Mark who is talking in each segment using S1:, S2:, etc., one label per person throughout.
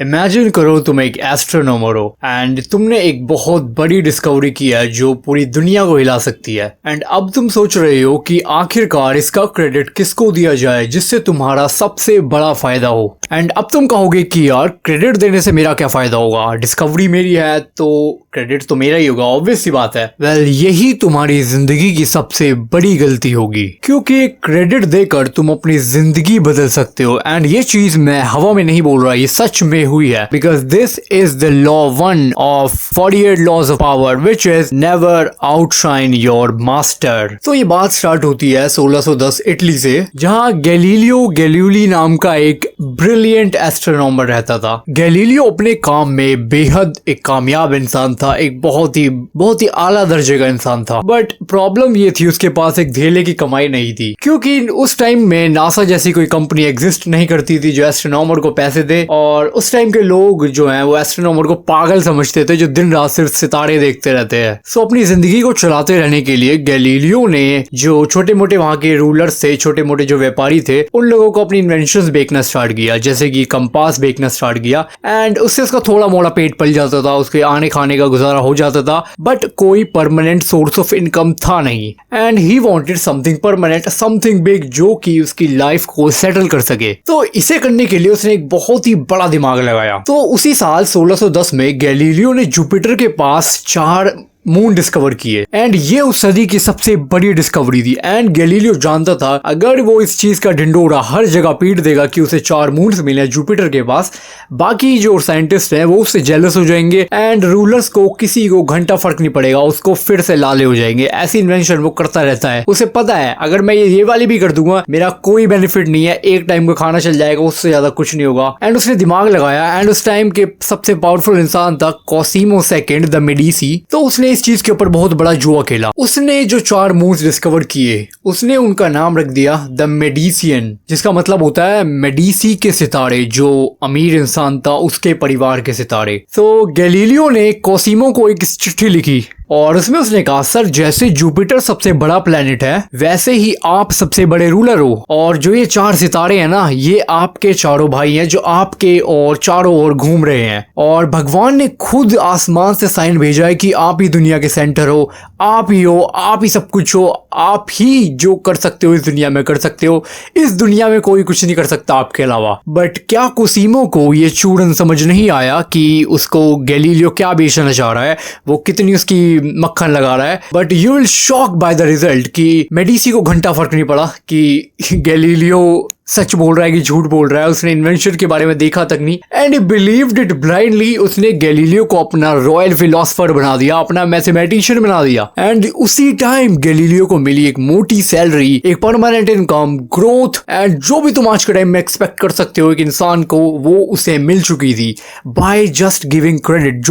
S1: Imagine करो तुम एक एस्ट्रोनॉमर हो एंड तुमने एक बहुत बड़ी डिस्कवरी की है जो पूरी दुनिया को हिला सकती है। एंड अब तुम सोच रहे हो कि आखिरकार इसका क्रेडिट किसको दिया जाए जिससे तुम्हारा सबसे बड़ा फायदा हो। एंड अब तुम कहोगे कि यार क्रेडिट देने से मेरा क्या फायदा होगा, डिस्कवरी मेरी है तो क्रेडिट तो मेरा ही होगा, ऑब्वियस सी बात है। वेल, यही तुम्हारी जिंदगी की सबसे बड़ी गलती होगी, क्योंकि क्रेडिट देकर तुम अपनी जिंदगी बदल सकते हो। एंड ये चीज मैं हवा में नहीं बोल रहा, ये सच में हुई है, because this is the law 1 of 48 laws of power which is never outshine your master. तो ये बात स्टार्ट होती है 1610 इटली से, जहां गैलीलियो गैलीली नाम का एक ब्रिलियंट एस्ट्रोनॉमर रहता था। गैलीलियो अपने काम में बेहद एक कामयाब इंसान था, एक बहुत ही आला दर्जे का इंसान था। बट प्रॉब्लम ये थी उसके पास एक धेले की कमाई नहीं थी, क्योंकि उस टाइम में नासा जैसी कोई कंपनी एग्जिस्ट नहीं करती थी जो एस्ट्रोनॉमर को पैसे दे। और उस टाइम के लोग जो हैं वो एस्ट्रोनॉमर को पागल समझते थे जो दिन रात सिर्फ सितारे देखते रहते हैं। सो अपनी जिंदगी को चलाते रहने के लिए गैलीलियो ने जो छोटे मोटे वहां के रूलर्स थे, छोटे मोटे जो व्यापारी थे, उन लोगों को अपनी इन्वेंशंस बेचना स्टार्ट किया, जैसे कि कंपास बेचना स्टार्ट किया। एंड उससे उसका थोड़ा मोड़ा पेट पल जाता था, उसके आने खाने का गुजारा हो जाता था, बट कोई परमानेंट सोर्स ऑफ इनकम था नहीं। And he wanted something permanent, something big जो कि उसकी लाइफ को सेटल कर सके। तो इसे करने के लिए उसने एक बहुत ही बड़ा दिमाग लगाया। तो उसी साल 1610 में गैलीलियो ने जुपिटर के पास 4 मून डिस्कवर किए एंड ये उस सदी की सबसे बड़ी डिस्कवरी थी। एंड गैलीलियो जानता था अगर वो इस चीज का ढिंडोरा हर जगह पीट देगा कि उसे 4 मून्स मिले जुपिटर के पास, बाकी जो साइंटिस्ट हैं वो उससे जेलस हो जाएंगे एंड रूलर्स को किसी को घंटा फर्क नहीं पड़ेगा, उसको फिर से लाले हो जाएंगे। ऐसी इन्वेंशन वो करता रहता है, उसे पता है अगर मैं ये वाली भी कर दूंगा मेरा कोई बेनिफिट नहीं है, एक टाइम को खाना चल जाएगा, उससे ज्यादा कुछ नहीं होगा। एंड उसने दिमाग लगाया एंड उस टाइम के सबसे पावरफुल इंसान था कॉसिमो सेकंड द मेडिसी। तो उसने इस चीज के ऊपर बहुत बड़ा जुआ खेला। उसने जो 4 मून्स डिस्कवर किए उसने उनका नाम रख दिया द मेडिसियन, जिसका मतलब होता है मेडिसी के सितारे, जो अमीर इंसान था उसके परिवार के सितारे। तो गैलीलियो ने कॉसिमो को एक चिट्ठी लिखी और उसमें उसने कहा, सर जैसे जुपिटर सबसे बड़ा प्लेनेट है वैसे ही आप सबसे बड़े रूलर हो, और जो ये 4 सितारे हैं ना ये आपके चारों भाई हैं जो आपके और चारों ओर घूम रहे हैं, और भगवान ने खुद आसमान से साइन भेजा है कि आप ही दुनिया के सेंटर हो, आप ही हो, आप ही सब कुछ हो, आप ही जो कर सकते हो इस दुनिया में कर सकते हो, इस दुनिया में कोई कुछ नहीं कर सकता आपके अलावा। बट क्या कोसिमो को ये चूड़न समझ नहीं आया कि उसको गैलीलियो क्या बेचना चाह रहा है, वो कितनी उसकी मक्खन लगा रहा है। But you will shock by the result कि मेडिसी को घंटा फर्क नहीं पड़ा कि गैलीलियो सच बोल रहा है कि झूठ बोल रहा है, उसने इन्वेंशन के बारे में देखा तक नहीं। And he believed it blindly. उसने गैलीलियो को अपना रॉयल फिलोसफर बना दिया, अपना मैथमेटिशियन बना दिया। एंड उसी टाइम गैलीलियो को मिली एक मोटी सैलरी, एक परमानेंट इनकम, ग्रोथ, एंड जो भी तुम आज के टाइम में एक्सपेक्ट कर सकते हो एक इंसान को, वो उसे मिल चुकी थी बाय जस्ट गिविंग क्रेडिट।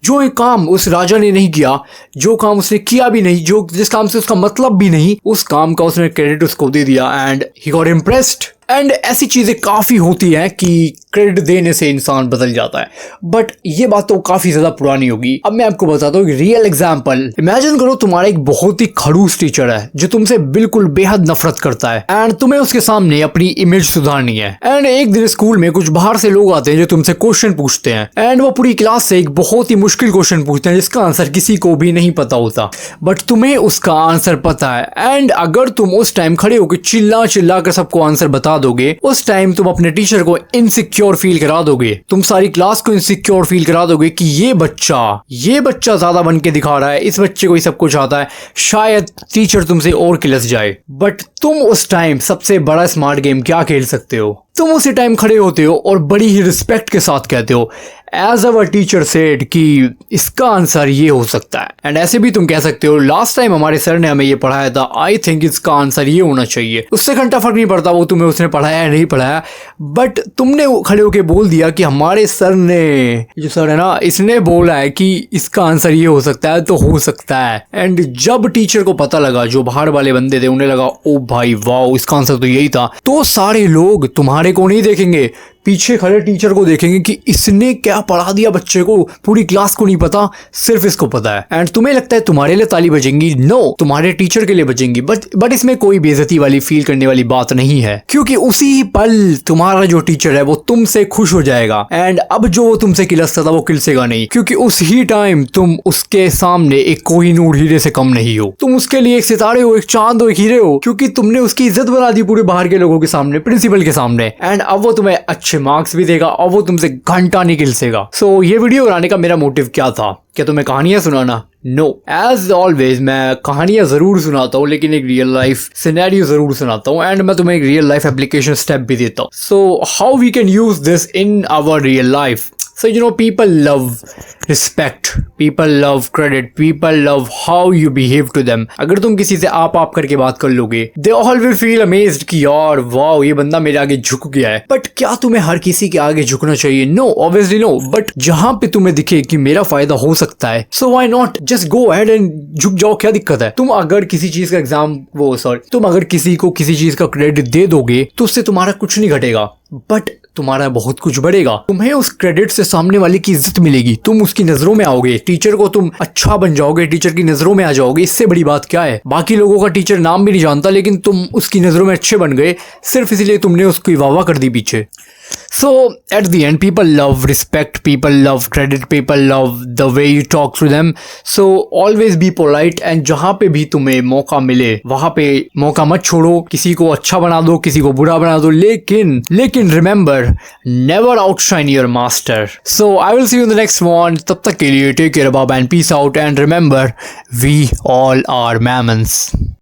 S1: जो एक काम उस राजा ने नहीं किया, जो काम उसने किया भी नहीं, जो जिस काम से उसका मतलब भी नहीं, उस काम का उसने क्रेडिट उसको दे दिया and he got impressed. And ऐसी चीजें काफी होती हैं कि क्रेडिट देने से इंसान बदल जाता है, बट ये बात तो काफी ज्यादा पुरानी होगी। अब मैं आपको बताता हूँ रियल एग्जांपल। इमेजिन करो तुम्हारा एक बहुत ही खड़ूस टीचर है जो तुमसे बिल्कुल बेहद नफरत करता है एंड तुम्हें उसके सामने अपनी इमेज सुधारनी है। एंड एक दिन स्कूल में कुछ बाहर से लोग आते हैं जो तुमसे क्वेश्चन पूछते हैं एंड वो पूरी क्लास से एक बहुत ही मुश्किल क्वेश्चन पूछते हैं जिसका आंसर किसी को भी नहीं पता होता, बट तुम्हें उसका आंसर पता है। एंड अगर तुम उस टाइम खड़े होकर चिल्ला चिल्ला कर सबको आंसर बता दोगे, उस टाइम तुम अपने टीचर को इनसिक्योर फील करा दोगे, तुम सारी क्लास को इनसिक्योर फील करा दोगे कि ये बच्चा ज्यादा बन के दिखा रहा है, इस बच्चे को ही सब कुछ आता है, शायद टीचर तुमसे और किलस जाए। बट तुम उस टाइम सबसे बड़ा स्मार्ट गेम क्या खेल सकते हो, तुम उसी टाइम खड़े होते हो और बड़ी ही रिस्पेक्ट के साथ कहते हो एज अवर टीचर सेड कि इसका आंसर ये हो सकता है। एंड ऐसे भी तुम कह सकते हो लास्ट टाइम हमारे सर ने हमें ये पढ़ाया था, आई थिंक इसका आंसर ये होना चाहिए। उससे घंटा फर्क नहीं पड़ता वो तुम्हें उसने पढ़ाया है नहीं पढ़ाया, बट तुमने खड़े होके बोल दिया कि हमारे सर ने, जो सर है ना, इसने बोला है कि इसका आंसर ये हो सकता है तो हो सकता है। एंड जब टीचर को पता लगा, जो बाहर वाले बंदे थे उन्हें लगा ओ भाई वाओ इसका आंसर तो यही था, तो सारे लोग तुम्हारे को नहीं देखेंगे, पीछे खड़े टीचर को देखेंगे कि इसने क्या पढ़ा दिया बच्चे को, पूरी क्लास को नहीं पता, सिर्फ इसको पता है। एंड तुम्हें लगता है तुम्हारे लिए ताली बजेंगी? नो, तुम्हारे टीचर के लिए बजेंगी। बट इसमें कोई बेइज्जती वाली फील करने वाली बात नहीं है, क्योंकि उसी पल तुम्हारा जो टीचर है वो तुमसे खुश हो जाएगा। एंड अब जो वो तुमसे किलसता था वो किलसेगा नहीं, क्योंकि उस ही टाइम तुम उसके सामने एक कोहिनूर हीरे से कम नहीं हो। तुम उसके लिए एक सितारे हो, एक चांद हो, एक हीरे हो, क्योंकि तुमने उसकी इज्जत बना दी पूरे बाहर के लोगों के सामने, प्रिंसिपल के सामने। एंड अब वो तुम्हें अच्छे मार्क्स भी देगा और वो तुमसे घंटा नहीं किलसेगा। सो ये वीडियो बनाने का मेरा मोटिव क्या था? क्या तुम्हें कहानियां सुनाना? नो, एज ऑलवेज मैं कहानियां जरूर सुनाता हूँ, लेकिन एक रियल लाइफ सिनेरियो जरूर सुनाता हूँ। एंड मैं तुम्हें एक रियल लाइफ एप्लीकेशन स्टेप भी देता हूँ। So how we can use this in our real life? So you know, people love respect, people love credit, people love how you behave to them. अगर तुम किसी से आप करके बात कर लोगे, they all will feel amazed कि यार वाओ ये बंदा मेरे आगे झुक गया है। बट क्या तुम्हें हर किसी के आगे झुकना चाहिए? No, obviously no. बट जहां पे तुम्हें दिखे कि मेरा फायदा हो सकता है, so why not just go ahead and झुक जाओ, क्या दिक्कत है? तुम अगर किसी चीज का तुम अगर किसी को किसी चीज का क्रेडिट दे दोगे तो उससे तुम्हारा कुछ नहीं घटेगा, बट तुम्हारा बहुत कुछ बढ़ेगा। तुम्हें उस क्रेडिट से सामने वाले की इज्जत मिलेगी, तुम उसकी नजरों में आओगे, टीचर को तुम अच्छा बन जाओगे, टीचर की नजरों में आ जाओगे। इससे बड़ी बात क्या है? बाकी लोगों का टीचर नाम भी नहीं जानता, लेकिन तुम उसकी नजरों में अच्छे बन गए सिर्फ इसलिए तुमने उसकी वाह कर दी पीछे। So at the end, people love respect, people love credit, people love the way you talk to them. So always be polite, and जहाँ पे भी तुम्हें मौका मिले वहाँ पे मौका मत छोड़ो। किसी को अच्छा बना दो, किसी को बुरा बना दो, लेकिन remember, never outshine your master. So I will see you in the next one. तब तक के लिए take care, bye and peace out, and remember, we all are mammons.